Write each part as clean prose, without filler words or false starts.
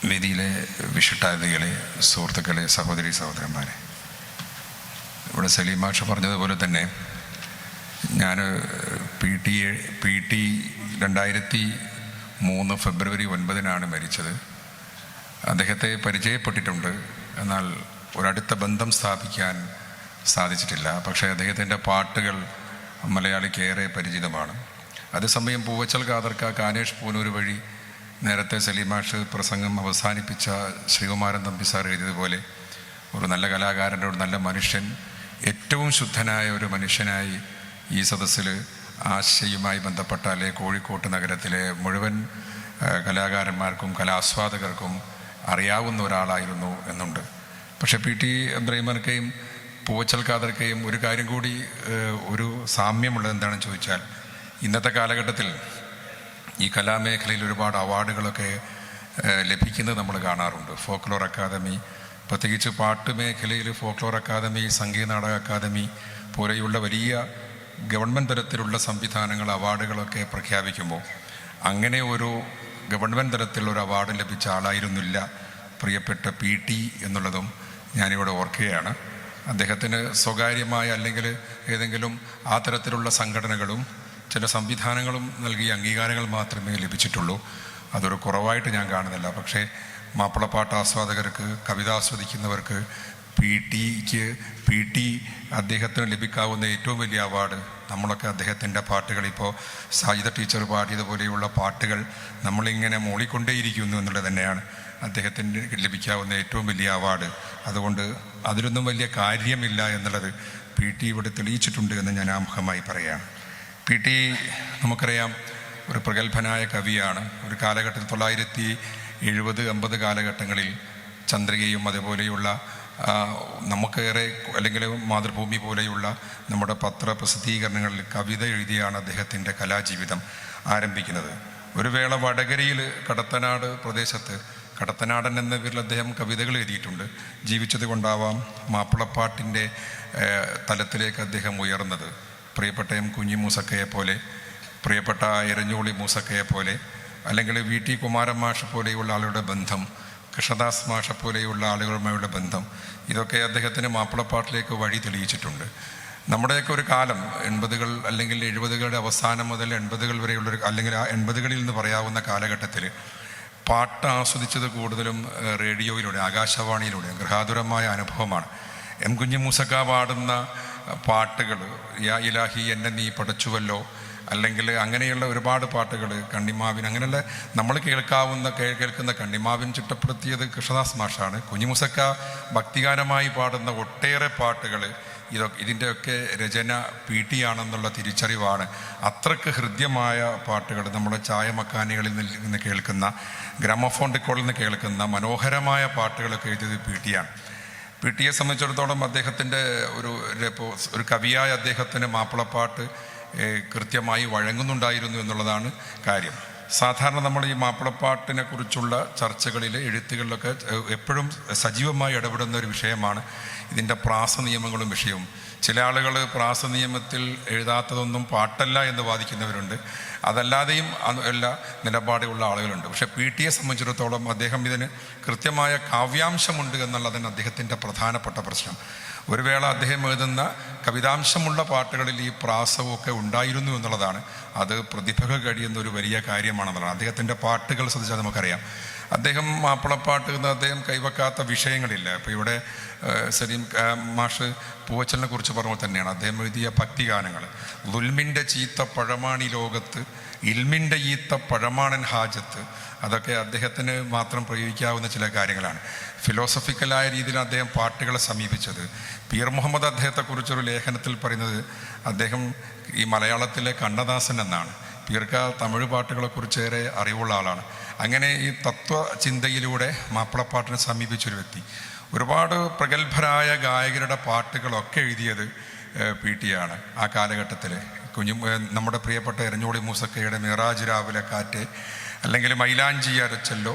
വേദിയിലെ വിശിഷ്ടാതിഥികളെ, സുഹൃത്തുക്കളെ, സഹോദരി സഹോദരന്മാരെ, ഇവിടെ സലീം മാഷ് പറഞ്ഞതുപോലെ തന്നെ ഞാൻ പി ടി 2003 ഫെബ്രുവരി 9 മരിച്ചത്. അദ്ദേഹത്തെ പരിചയപ്പെട്ടിട്ടുണ്ട്, എന്നാൽ ഒരടുത്ത ബന്ധം സ്ഥാപിക്കാൻ സാധിച്ചിട്ടില്ല. പക്ഷേ അദ്ദേഹത്തിൻ്റെ പാട്ടുകൾ മലയാളിക്കേറെ പരിചിതമാണ്. അതേസമയം പൂവച്ചൽ ഖാദർക്ക, കാനേഷ് പൂനൂർ വഴി നേരത്തെ സലീം മാഷ് പ്രസംഗം അവസാനിപ്പിച്ച ശ്രീകുമാരൻ തമ്പി സാർ എഴുതിയതുപോലെ ഒരു നല്ല കലാകാരൻ്റെ, ഒരു നല്ല മനുഷ്യൻ, ഏറ്റവും ശുദ്ധനായ ഒരു മനുഷ്യനായി ഈ സദസ്സിൽ ആശയുമായി ബന്ധപ്പെട്ടാലേ കോഴിക്കോട്ട് നഗരത്തിലെ മുഴുവൻ കലാകാരന്മാർക്കും കലാസ്വാദകർക്കും അറിയാവുന്ന ഒരാളായിരുന്നു എന്നുണ്ട്. പക്ഷെ പി ടി അബ്ദുറഹിമാൻക്കയും പൂവച്ചൽ ഖാദർക്കയും ഒരു കാര്യം കൂടി, ഒരു സാമ്യമുള്ളത് എന്താണെന്ന് ചോദിച്ചാൽ, ഇന്നത്തെ കാലഘട്ടത്തിൽ ഈ കലാമേഖലയിൽ ഒരുപാട് അവാർഡുകളൊക്കെ ലഭിക്കുന്നത് നമ്മൾ കാണാറുണ്ട്. ഫോക്ലോർ അക്കാദമി, പ്രത്യേകിച്ച് പാട്ട് മേഖലയിൽ folklore academy, Sangeetha Nataka academy പോലെയുള്ള വലിയ ഗവൺമെൻറ് തലത്തിലുള്ള സംവിധാനങ്ങൾ അവാർഡുകളൊക്കെ പ്രഖ്യാപിക്കുമ്പോൾ അങ്ങനെ ഒരു ഗവൺമെൻറ് തലത്തിലുള്ള ഒരു അവാർഡ് ലഭിച്ച ആളായിരുന്നില്ല പ്രിയപ്പെട്ട പി ടി എന്നുള്ളതും ഞാനിവിടെ ഓർക്കുകയാണ്. അദ്ദേഹത്തിന് സ്വകാര്യമായ അല്ലെങ്കിൽ ഏതെങ്കിലും ആ തരത്തിലുള്ള സംഘടനകളും ചില സംവിധാനങ്ങളും നൽകിയ അംഗീകാരങ്ങൾ മാത്രമേ ലഭിച്ചിട്ടുള്ളൂ. അതൊരു കുറവായിട്ട് ഞാൻ കാണുന്നില്ല. പക്ഷേ മാപ്പിളപ്പാട്ട് ആസ്വാദകർക്ക്, കവിത ആസ്വദിക്കുന്നവർക്ക് പി ടി അദ്ദേഹത്തിന് ലഭിക്കാവുന്ന ഏറ്റവും വലിയ അവാർഡ്, നമ്മളൊക്കെ അദ്ദേഹത്തിൻ്റെ പാട്ടുകൾ, ഇപ്പോൾ സാജിദ ടീച്ചർ പാടിയതുപോലെയുള്ള പാട്ടുകൾ നമ്മളിങ്ങനെ മൂളിക്കൊണ്ടേയിരിക്കുന്നു എന്നുള്ളത് തന്നെയാണ് അദ്ദേഹത്തിന് ലഭിക്കാവുന്ന ഏറ്റവും വലിയ അവാർഡ്. അതുകൊണ്ട് അതിലൊന്നും വലിയ കാര്യമില്ല എന്നുള്ളത് പി ടി ഇവിടെ തെളിയിച്ചിട്ടുണ്ട് എന്ന് ഞാൻ ആമുഖമായി പറയാം. പി ടി നമുക്കറിയാം ഒരു പ്രഗത്ഭനായ കവിയാണ്. ഒരു കാലഘട്ടത്തിൽ 1970-80 കാലഘട്ടങ്ങളിൽ ചന്ദ്രികയും അതുപോലെയുള്ള നമുക്കേറെ, അല്ലെങ്കിൽ മാതൃഭൂമി പോലെയുള്ള നമ്മുടെ പത്രപ്രസിദ്ധീകരണങ്ങളിൽ കവിത എഴുതിയാണ് അദ്ദേഹത്തിൻ്റെ കലാജീവിതം ആരംഭിക്കുന്നത്. ഒരു വേള വടകരയിൽ കടത്തനാട് പ്രദേശത്ത്, കടത്തനാടൻ എന്ന പേരിൽ അദ്ദേഹം കവിതകൾ എഴുതിയിട്ടുണ്ട്. ജീവിച്ചത് കൊണ്ടാവാം മാപ്പിളപ്പാട്ടിൻ്റെ തലത്തിലേക്ക് അദ്ദേഹം ഉയർന്നത്. പ്രിയപ്പെട്ട എം കുഞ്ഞി മൂസക്കയെ പോലെ, പ്രിയപ്പെട്ട എരഞ്ഞോളി മൂസക്കയെ പോലെ, അല്ലെങ്കിൽ വി ടി കുമാരൻ മാഷ പോലെയുള്ള ആളുകളുടെ ബന്ധം, കൃഷ്ണദാസ് മാഷ പോലെയുള്ള ആളുകളുമായുള്ള ബന്ധം, ഇതൊക്കെ അദ്ദേഹത്തിന് മാപ്പിളപ്പാട്ടിലേക്ക് വഴി തെളിയിച്ചിട്ടുണ്ട്. നമ്മുടെയൊക്കെ ഒരു കാലം 80-കൾ അല്ലെങ്കിൽ 70-കളുടെ അവസാനം മുതൽ 80-കൾ വരെയുള്ളൊരു, അല്ലെങ്കിൽ ആ 80-കളിൽ നിന്ന് പറയാവുന്ന കാലഘട്ടത്തിൽ പാട്ട് ആസ്വദിച്ചത് കൂടുതലും റേഡിയോയിലൂടെ, ആകാശവാണിയിലൂടെ. ഗൃഹാതുരമായ അനുഭവമാണ്. എം കുഞ്ഞി മൂസക്ക പാടുന്ന പാട്ടുകൾ, യാ ഇലാഹി എന്നെ നീ പടച്ചുവല്ലോ, അല്ലെങ്കിൽ അങ്ങനെയുള്ള ഒരുപാട് പാട്ടുകൾ, കണ്ണിമാവിൻ, അങ്ങനെയുള്ള നമ്മൾ കേൾക്കുന്ന കണ്ണിമാവിൻ ചിട്ടപ്പെടുത്തിയത് കൃഷ്ണദാസ് മാഷാണ്. കുഞ്ഞിമുസക്ക ഭക്തിഗാനമായി പാടുന്ന ഒട്ടേറെ പാട്ടുകൾ, ഇതിൻ്റെയൊക്കെ രചന പി ടി ആണെന്നുള്ള തിരിച്ചറിവാണ്. അത്രയ്ക്ക് ഹൃദ്യമായ പാട്ടുകൾ, നമ്മുടെ ചായ മക്കാനികളിൽ നിന്ന് കേൾക്കുന്ന, ഗ്രാമഫോൺ റെക്കോർഡിൽ നിന്ന് കേൾക്കുന്ന മനോഹരമായ പാട്ടുകളൊക്കെ എഴുതിയത് പി ടിയാണ്. പി ടിയെ സംബന്ധിച്ചിടത്തോളം അദ്ദേഹത്തിൻ്റെ ഒരു കവിയായ അദ്ദേഹത്തിന് മാപ്പിളപ്പാട്ട് കൃത്യമായി വഴങ്ങുന്നുണ്ടായിരുന്നു എന്നുള്ളതാണ് കാര്യം. സാധാരണ നമ്മൾ ഈ മാപ്പിളപ്പാട്ടിനെ കുറിച്ചുള്ള ചർച്ചകളിൽ, എഴുത്തുകളിലൊക്കെ എപ്പോഴും സജീവമായി ഇടപെടുന്ന ഒരു വിഷയമാണ് ഇതിൻ്റെ പ്രാസനിയമങ്ങളും വിഷയവും. ചില ആളുകൾ പ്രാസനിയമത്തിൽ എഴുതാത്തതൊന്നും പാട്ടല്ല എന്ന് വാദിക്കുന്നവരുണ്ട്. അതല്ലാതെയും എല്ലാ നിലപാടുള്ള ആളുകളുണ്ട്. പക്ഷേ പി ടിയെ സംബന്ധിച്ചിടത്തോളം അദ്ദേഹം ഇതിന് കൃത്യമായ കാവ്യാംശമുണ്ട് എന്നുള്ളതാണ് അദ്ദേഹത്തിൻ്റെ പ്രധാനപ്പെട്ട പ്രശ്നം. ഒരു വേള അദ്ദേഹം എഴുതുന്ന കവിതാംശമുള്ള പാട്ടുകളിൽ ഈ പ്രാസവമൊക്കെ ഉണ്ടായിരുന്നു എന്നുള്ളതാണ്. അത് പ്രതിഭകൾ കഴിയുന്ന ഒരു വലിയ കാര്യമാണെന്നുള്ളതാണ്. അദ്ദേഹത്തിൻ്റെ പാട്ടുകൾ ശ്രദ്ധിച്ചാൽ നമുക്കറിയാം. അദ്ദേഹം മാപ്പിളപ്പാട്ട് എന്ന് അദ്ദേഹം കൈവെക്കാത്ത വിഷയങ്ങളില്ല. ഇപ്പോൾ ഇവിടെ സലീം മാഷ് പൂവച്ചലിനെ കുറിച്ച് പറഞ്ഞ തന്നെയാണ് അദ്ദേഹം എഴുതിയ ഭക്തിഗാനങ്ങൾ. ദുൽമിൻ്റെ ചീത്ത പഴമാണി ലോകത്ത്, ഇൽമിൻ്റെ ഈത്ത പഴമാണൻ ഹാജത്ത്, അതൊക്കെ അദ്ദേഹത്തിന് മാത്രം പ്രയോഗിക്കാവുന്ന ചില കാര്യങ്ങളാണ്. ഫിലോസഫിക്കലായ രീതിയിൽ അദ്ദേഹം പാട്ടുകളെ സമീപിച്ചത്. പീർ മുഹമ്മദ് അദ്ദേഹത്തെക്കുറിച്ചൊരു ലേഖനത്തിൽ പറയുന്നത്, അദ്ദേഹം ഈ മലയാളത്തിലെ കണ്ണദാസൻ എന്നാണ്. പീർക്ക തമിഴ് പാട്ടുകളെക്കുറിച്ചേറെ അറിവുള്ള ആളാണ്. അങ്ങനെ ഈ തത്വചിന്തയിലൂടെ മാപ്പിളപ്പാട്ടിനെ സമീപിച്ചൊരു വ്യക്തി. ഒരുപാട് പ്രഗത്ഭരായ ഗായകരുടെ പാട്ടുകളൊക്കെ എഴുതിയത് പി ടി ആണ് ആ കാലഘട്ടത്തിൽ. നമ്മുടെ പ്രിയപ്പെട്ട എരഞ്ഞോളി മൂസക്കയുടെ മിറാജ് രാവിലെ കാറ്റ്, അല്ലെങ്കിൽ മൈലാഞ്ചി അരച്ചല്ലോ,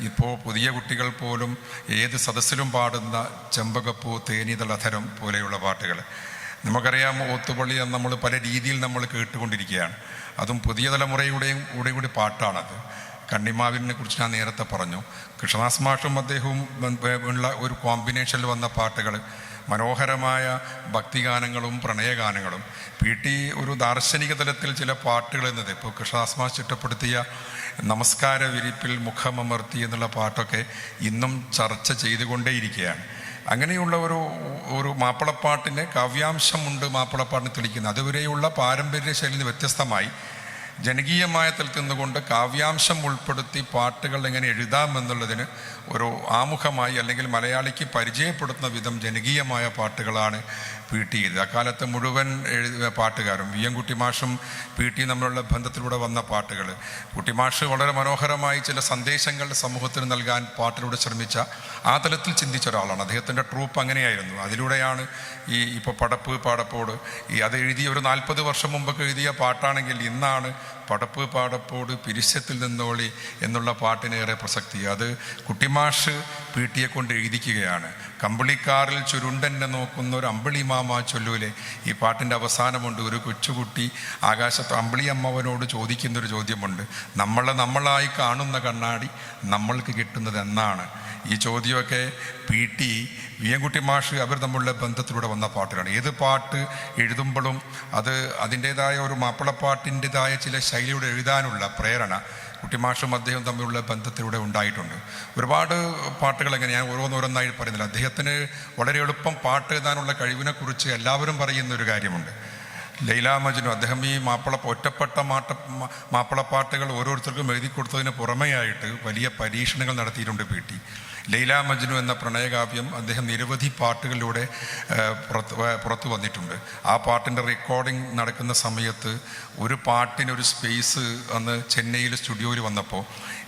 ഇപ്പോൾ പുതിയ കുട്ടികൾ പോലും ഏത് സദസ്സിലും പാടുന്ന ചെമ്പകപ്പൂ തേനിതളധരം പോലെയുള്ള പാട്ടുകൾ. നമുക്കറിയാം ഓത്തുപള്ളി നമ്മൾ പല രീതിയിൽ നമ്മൾ കേട്ടുകൊണ്ടിരിക്കുകയാണ്. അതും പുതിയ തലമുറയുടെയും കൂടി പാട്ടാണത്. കണ്ണിമാവിനെ കുറിച്ച് ഞാൻ നേരത്തെ പറഞ്ഞു. കൃഷ്ണദാസ് മാഷും അദ്ദേഹവും ഉള്ള ഒരു കോമ്പിനേഷനിൽ വന്ന പാട്ടുകൾ, മനോഹരമായ ഭക്തിഗാനങ്ങളും പ്രണയഗാനങ്ങളും. PT ഒരു ദാർശനിക തലത്തിൽ ചില പാട്ടുകൾ എന്നത്, ഇപ്പോൾ കൃഷ്ണദാസ് മാഷ് ചിട്ടപ്പെടുത്തിയ നമസ്കാര വിരിപ്പിൽ മുഖമമർത്തി എന്നുള്ള പാട്ടൊക്കെ ഇന്നും ചർച്ച ചെയ്തുകൊണ്ടേയിരിക്കുകയാണ്. അങ്ങനെയുള്ള ഒരു മാപ്പിളപ്പാട്ടിന് കാവ്യാംശമുണ്ട് മാപ്പിളപ്പാട്ടിന് തെളിക്കുന്നത്. അതുവരെയുള്ള പാരമ്പര്യ ശൈലിയിൽ നിന്ന് വ്യത്യസ്തമായി ജനകീയമായ തലത്തിൽ നിന്നുകൊണ്ട് കാവ്യാംശം ഉൾപ്പെടുത്തി പാട്ടുകൾ എങ്ങനെ എഴുതാമെന്നുള്ളതിന് ഒരു ആമുഖമായി അല്ലെങ്കിൽ മലയാളിക്ക് പരിചയപ്പെടുത്തുന്ന വിധം ജനകീയമായ പാട്ടുകളാണ് PT എഴുതുക. അക്കാലത്ത് മുഴുവൻ പാട്ടുകാരും VM കുട്ടിമാഷും PT തമ്മിലുള്ള ബന്ധത്തിലൂടെ വന്ന പാട്ടുകൾ. കുട്ടിമാഷ് വളരെ മനോഹരമായി ചില സന്ദേശങ്ങൾ സമൂഹത്തിന് നൽകാൻ പാട്ടിലൂടെ ശ്രമിച്ച, ആ തലത്തിൽ ചിന്തിച്ച ഒരാളാണ്. അദ്ദേഹത്തിൻ്റെ ട്രൂപ്പ് അങ്ങനെയായിരുന്നു. അതിലൂടെയാണ് ഇപ്പോൾ പടപ്പ് പാടപ്പോട് അത് എഴുതിയ ഒരു 40 വർഷം മുമ്പൊക്കെ എഴുതിയ പാട്ടാണെങ്കിൽ ഇന്നാണ് പടപ്പ് പാടപ്പോട് പിരിശത്തിൽ നിന്നോളി എന്നുള്ള പാട്ടിനേറെ പ്രസക്തി. അത് കുട്ടിമാഷ് PT കൊണ്ട് എഴുതിക്കുകയാണ്. കമ്പിളിക്കാറിൽ ചുരുണ്ടന്നെ നോക്കുന്ന ഒരു അമ്പിളി മാമ ചൊല്ലൂലെ, ഈ പാട്ടിൻ്റെ അവസാനമുണ്ട്. ഒരു കൊച്ചുകുട്ടി ആകാശത്ത് അമ്പിളി അമ്മവനോട് ചോദിക്കുന്നൊരു ചോദ്യമുണ്ട്, നമ്മളായി കാണുന്ന കണ്ണാടി നമ്മൾക്ക് കിട്ടുന്നത് എന്നാണ്. ഈ ചോദ്യമൊക്കെ PT VM കുട്ടി മാഷ് അവർ തമ്മിലുള്ള ബന്ധത്തിലൂടെ വന്ന പാട്ടുകളാണ്. ഏത് പാട്ട് എഴുതുമ്പോഴും അത് അതിൻ്റേതായ ഒരു മാപ്പിളപ്പാട്ടിൻ്റെതായ ചില ശൈലിയുടെ എഴുതാനുള്ള പ്രേരണ കുട്ടിമാഷും അദ്ദേഹം തമ്മിലുള്ള ബന്ധത്തിലൂടെ ഉണ്ടായിട്ടുണ്ട്. ഒരുപാട് പാട്ടുകൾ എങ്ങനെ, ഞാൻ ഓരോന്നോരോന്നായി പറയുന്നില്ല. അദ്ദേഹത്തിന് വളരെ എളുപ്പം പാട്ട് എഴുതാനുള്ള കഴിവിനെക്കുറിച്ച് എല്ലാവരും പറയുന്ന ഒരു കാര്യമുണ്ട്. ലൈല മജ്നു, അദ്ദേഹം ഈ ഒറ്റപ്പെട്ട മാപ്പിളപ്പാട്ടുകൾ ഓരോരുത്തർക്കും എഴുതി കൊടുത്തതിന് പുറമെയായിട്ട് വലിയ പരീക്ഷണങ്ങൾ നടത്തിയിട്ടുണ്ട് PT. ലൈല മജ്നു എന്ന പ്രണയകാവ്യം അദ്ദേഹം നിരവധി പാട്ടുകളിലൂടെ പുറത്തു വന്നിട്ടുണ്ട്. ആ പാട്ടിൻ്റെ റെക്കോർഡിങ് നടക്കുന്ന സമയത്ത് ഒരു പാട്ടിനൊരു സ്പേസ് അന്ന് ചെന്നൈയിൽ സ്റ്റുഡിയോയിൽ വന്നപ്പോൾ,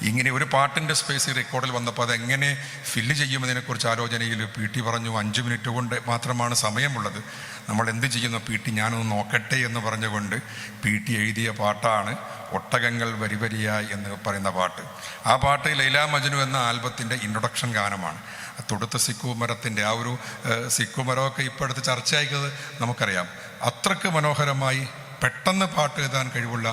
ഇങ്ങനെ ഒരു പാട്ടിൻ്റെ സ്പേസ് റെക്കോർഡിൽ വന്നപ്പോൾ അതെങ്ങനെ ഫില്ല് ചെയ്യുമെന്നതിനെക്കുറിച്ച് ആലോചനയിൽ PT പറഞ്ഞു 5 മിനിറ്റ് കൊണ്ട് മാത്രമാണ് സമയമുള്ളത്, നമ്മൾ എന്ത് ചെയ്യുന്നു PT, ഞാനൊന്ന് നോക്കട്ടെ എന്ന് പറഞ്ഞുകൊണ്ട് PT എഴുതിയ പാട്ടാണ് ഒട്ടകങ്ങൾ വരിവരിയായി എന്ന് പറയുന്ന പാട്ട്. ആ പാട്ട് ലൈല മജ്നു എന്ന ആൽബത്തിൻ്റെ ഇൻട്രൊഡക്ഷൻ ഗാനമാണ്. തൊടുത്ത സിക്കുമരത്തിൻ്റെ ആ ഒരു സിക്കുമരമൊക്കെ ഇപ്പോൾ അടുത്ത് ചർച്ചയാക്കിയത് നമുക്കറിയാം. അത്രക്ക് മനോഹരമായി പെട്ടെന്ന് പാട്ട് എഴുതാൻ കഴിവുള്ള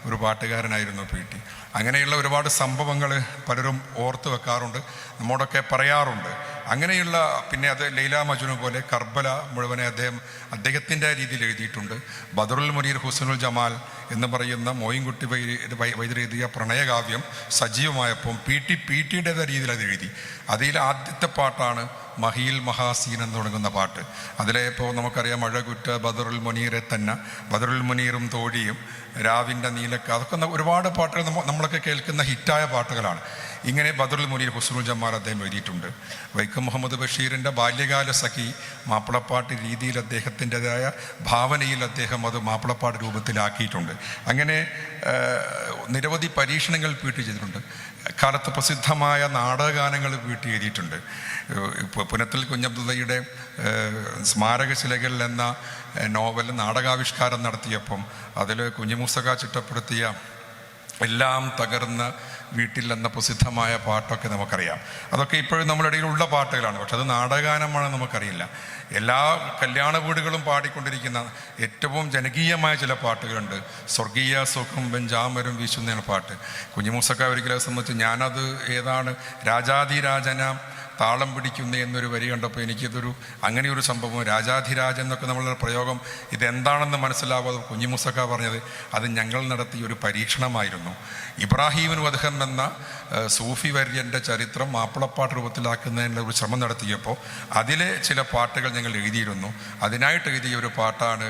ഒരു പാട്ടുകാരനായിരുന്നു PT. അങ്ങനെയുള്ള ഒരുപാട് സംഭവങ്ങൾ പലരും ഓർത്ത് വെക്കാറുണ്ട്, നമ്മോടൊക്കെ പറയാറുണ്ട്. അങ്ങനെയുള്ള പിന്നെ അത് ലൈല മജ്നു പോലെ കർബല മുഴുവനെ അദ്ദേഹത്തിൻ്റെ രീതിയിൽ എഴുതിയിട്ടുണ്ട്. ബദറുൽ മുനീർ ഹുസ്നുൽ ജമാൽ എന്ന് പറയുന്ന മോയിൻകുട്ടി വൈദ്യർ എഴുതിയ പ്രണയകാവ്യം സജീവമായപ്പോൾ PTയുടേതായ രീതിയിൽ അത് എഴുതി. അതിൽ ആദ്യത്തെ പാട്ടാണ് മഹിയിൽ മഹാസീൻ എന്ന് തുടങ്ങുന്ന പാട്ട്. അതിലെ ഇപ്പോൾ നമുക്കറിയാം മഴകുറ്റ ബദറുൽ മുനീറെ തന്നെ, ബദറുൽ മുനീറും തോഴിയും, രാവിൻ്റെ നീലക്ക, അതൊക്കെ ഒരുപാട് പാട്ടുകൾ നമ്മളൊക്കെ കേൾക്കുന്ന ഹിറ്റായ പാട്ടുകളാണ്. ഇങ്ങനെ ബദറുൽ മുനീർ ഹുസ്നുൽ ജമാൽ അദ്ദേഹം എഴുതിയിട്ടുണ്ട്. വൈക്കം മുഹമ്മദ് ബഷീറിൻ്റെ ബാല്യകാല സഖി മാപ്പിളപ്പാട്ട് രീതിയിൽ അദ്ദേഹത്തിൻ്റെതായ ഭാവനയിൽ അദ്ദേഹം അത് മാപ്പിളപ്പാട്ട് രൂപത്തിലാക്കിയിട്ടുണ്ട്. അങ്ങനെ നിരവധി പരീക്ഷണങ്ങൾ PT ചെയ്തിട്ടുണ്ട്. കാലത്ത് പ്രസിദ്ധമായ നാടകഗാനങ്ങൾ PT എഴുതിയിട്ടുണ്ട്. പുനത്തിൽ കുഞ്ഞബ്ദുള്ളയുടെ സ്മാരകശിലകൾ എന്ന നോവൽ നാടകാവിഷ്കാരം നടത്തിയപ്പം അതിൽ കുഞ്ഞിമൂസക ചിട്ടപ്പെടുത്തിയ എല്ലാം തകർന്ന വീട്ടിൽ എന്ന പ്രസിദ്ധമായ പാട്ടൊക്കെ നമുക്കറിയാം. അതൊക്കെ ഇപ്പോഴും നമ്മുടെ ഇടയിലുള്ള പാട്ടുകളാണ്, പക്ഷെ അത് നാടകഗാനമാണെന്ന് നമുക്കറിയില്ല. എല്ലാ കല്യാണ വീടുകളും പാടിക്കൊണ്ടിരിക്കുന്ന ഏറ്റവും ജനകീയമായ ചില പാട്ടുകളുണ്ട്. സ്വർഗീയ സുഖം ബെഞ്ചാമരം വീശുന്ന പാട്ട്. കുഞ്ഞിമൂസക്ക ഒരിക്കലും സംബന്ധിച്ച് ഞാനത് ഏതാണ് രാജാധിരാജന താളം പിടിക്കുന്ന എന്നൊരു വരി കണ്ടപ്പോൾ എനിക്കിതൊരു അങ്ങനെയൊരു സംഭവം, രാജാധിരാജൻ എന്നൊക്കെ നമ്മളുടെ പ്രയോഗം ഇതെന്താണെന്ന് മനസ്സിലാവാതെ കുഞ്ഞിമൂസക്ക പറഞ്ഞത് അത് ഞങ്ങൾ നടത്തിയ ഒരു പരീക്ഷണമായിരുന്നു. ഇബ്രാഹിമിൻ വദ്ഹം എന്ന സൂഫി വര്യൻ്റെ ചരിത്രം മാപ്പിളപ്പാട്ട് രൂപത്തിലാക്കുന്നതിനുള്ള ഒരു ശ്രമം നടത്തിയപ്പോൾ അതിലെ ചില പാട്ടുകൾ ഞങ്ങൾ എഴുതിയിരുന്നു. അതിനായിട്ട് എഴുതിയ ഒരു പാട്ടാണ്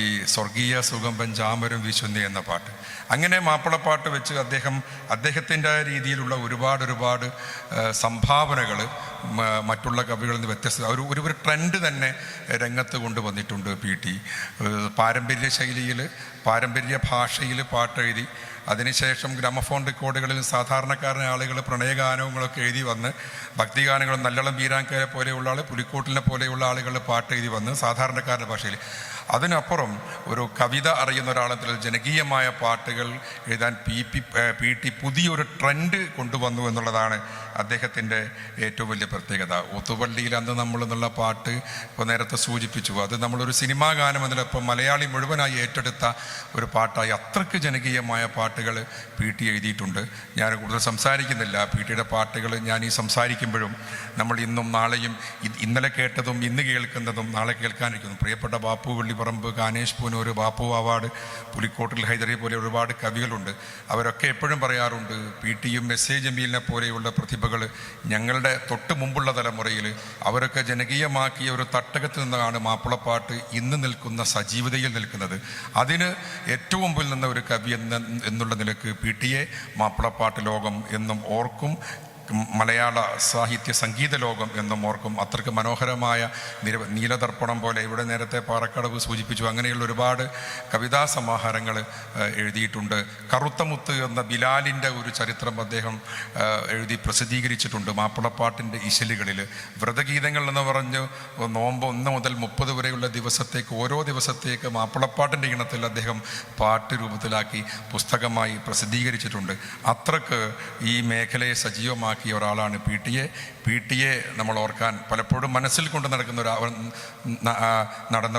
ഈ സ്വർഗീയ സുഖം ബെഞ്ചാമരം വീശുന്ന എന്ന പാട്ട്. അങ്ങനെ മാപ്പിളപ്പാട്ട് വെച്ച് അദ്ദേഹത്തിൻ്റെ രീതിയിലുള്ള ഒരുപാട് സംഭാവനകൾ മറ്റുള്ള കവികളിൽ നിന്ന് വ്യത്യസ്ത ഒരു ട്രെൻഡ് തന്നെ രംഗത്ത് കൊണ്ടുവന്നിട്ടുണ്ട് PT. പാരമ്പര്യ ശൈലിയിൽ പാരമ്പര്യ ഭാഷയിൽ പാട്ടെഴുതി അതിനുശേഷം ഗ്രാമഫോൺ റെക്കോർഡുകളിൽ സാധാരണക്കാരനായ ആളുകൾ പ്രണയഗാനങ്ങളൊക്കെ എഴുതി വന്ന് ഭക്തിഗാനങ്ങളും നല്ലളം ബീരാങ്കരെ പോലെയുള്ള ആൾ, പുലിക്കോട്ടിനെ പോലെയുള്ള ആളുകൾ പാട്ട് എഴുതി വന്ന് സാധാരണക്കാരുടെ ഭാഷയിൽ അതിനപ്പുറം ഒരു കവിത അറിയുന്ന ഒരാളത്തിൽ ജനകീയമായ പാട്ടുകൾ എഴുതാൻ PT പുതിയൊരു ട്രെൻഡ് കൊണ്ടുവന്നു എന്നുള്ളതാണ് അദ്ദേഹത്തിൻ്റെ ഏറ്റവും വലിയ പ്രത്യേകത. ഒത്തുപള്ളിയിൽ അന്ന് നമ്മൾ എന്നുള്ള പാട്ട് ഇപ്പോൾ നേരത്തെ സൂചിപ്പിച്ചു, അത് നമ്മളൊരു സിനിമാ ഗാനം എന്നല്ല, ഇപ്പോൾ മലയാളി മുഴുവനായി ഏറ്റെടുത്ത ഒരു പാട്ടായി അത്രയ്ക്ക് ജനകീയമായ പാട്ടുകൾ PT എഴുതിയിട്ടുണ്ട്. ഞാൻ കൂടുതൽ സംസാരിക്കുന്നില്ല. PT പാട്ടുകൾ ഞാൻ ഈ സംസാരിക്കുമ്പോഴും നമ്മൾ ഇന്നും നാളെയും ഇന്നലെ കേട്ടതും ഇന്ന് കേൾക്കുന്നതും നാളെ കേൾക്കാനിരിക്കുന്നു. പ്രിയപ്പെട്ട ബാപ്പു വെള്ളിപ്പറമ്പ്, കാനേഷ് പൂനൂർ, ബാപ്പു അവാർഡ്, പുലിക്കോട്ടിൽ ഹൈദരി പോലെ ഒരുപാട് കവികളുണ്ട്. അവരൊക്കെ എപ്പോഴും പറയാറുണ്ട്, PT-യും SA ജമീലിനെ പോലെയുള്ള പ്രതിഭകൾ ഞങ്ങളുടെ തൊട്ട് മുമ്പുള്ള തലമുറയിൽ അവരൊക്കെ ജനകീയമാക്കിയ ഒരു തട്ടകത്തിൽ നിന്നാണ് മാപ്പിളപ്പാട്ട് ഇന്ന് നിൽക്കുന്ന സജീവതയിൽ നിൽക്കുന്നത്. അതിന് ഏറ്റവും മുമ്പിൽ നിന്ന ഒരു കവി എന്നുള്ള നിലക്ക് PT-യെ മാപ്പിളപ്പാട്ട് ലോകം എന്നും ഓർക്കും, മലയാള സാഹിത്യ സംഗീത ലോകം എന്നും ഓർക്കും. അത്രയ്ക്ക് മനോഹരമായ നീലദർപ്പണം പോലെ ഇവിടെ നേരത്തെ പാറക്കടവ് സൂചിപ്പിച്ചു, അങ്ങനെയുള്ള ഒരുപാട് കവിതാ സമാഹാരങ്ങൾ എഴുതിയിട്ടുണ്ട്. കറുത്തമുത്ത് എന്ന ബിലാലിൻ്റെ ഒരു ചരിത്രം അദ്ദേഹം എഴുതി പ്രസിദ്ധീകരിച്ചിട്ടുണ്ട് മാപ്പിളപ്പാട്ടിൻ്റെ ഇശലുകളിൽ. വ്രതഗീതങ്ങൾ എന്ന് പറഞ്ഞ് നോമ്പ് 1 മുതൽ 30 വരെയുള്ള ദിവസത്തേക്ക് ഓരോ ദിവസത്തേക്ക് മാപ്പിളപ്പാട്ടിൻ്റെ ഇനത്തിൽ അദ്ദേഹം പാട്ട് രൂപത്തിലാക്കി പുസ്തകമായി പ്രസിദ്ധീകരിച്ചിട്ടുണ്ട്. അത്രയ്ക്ക് ഈ മേഖലയെ സജീവമാക്കി ഒരാളാണ് PT-യെ നമ്മൾ ഓർക്കാൻ പലപ്പോഴും മനസ്സിൽ കൊണ്ട് നടന്ന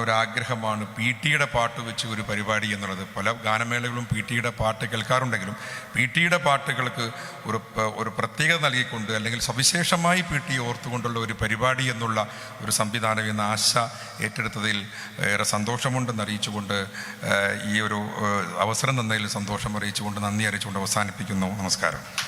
ഒരു ആഗ്രഹമാണ് PT-യുടെ പാട്ട് വെച്ച് ഒരു പരിപാടി എന്നുള്ളത്. പല ഗാനമേളകളും PT-യുടെ പാട്ട് കേൾക്കാറുണ്ടെങ്കിലും PT-യുടെ പാട്ടുകൾക്ക് ഒരു പ്രത്യേകത നൽകിക്കൊണ്ട് അല്ലെങ്കിൽ സവിശേഷമായി PT-യെ ഓർത്തുകൊണ്ടുള്ള ഒരു പരിപാടി എന്നുള്ള ഒരു സംവിധാനം എന്ന ആശ ഏറ്റെടുത്തതിൽ ഏറെ സന്തോഷമുണ്ടെന്ന് അറിയിച്ചുകൊണ്ട് ഈ ഒരു അവസരം തന്നതിൽ സന്തോഷം അറിയിച്ചുകൊണ്ട് നന്ദി അറിയിച്ചുകൊണ്ട് അവസാനിപ്പിക്കുന്നു. നമസ്കാരം.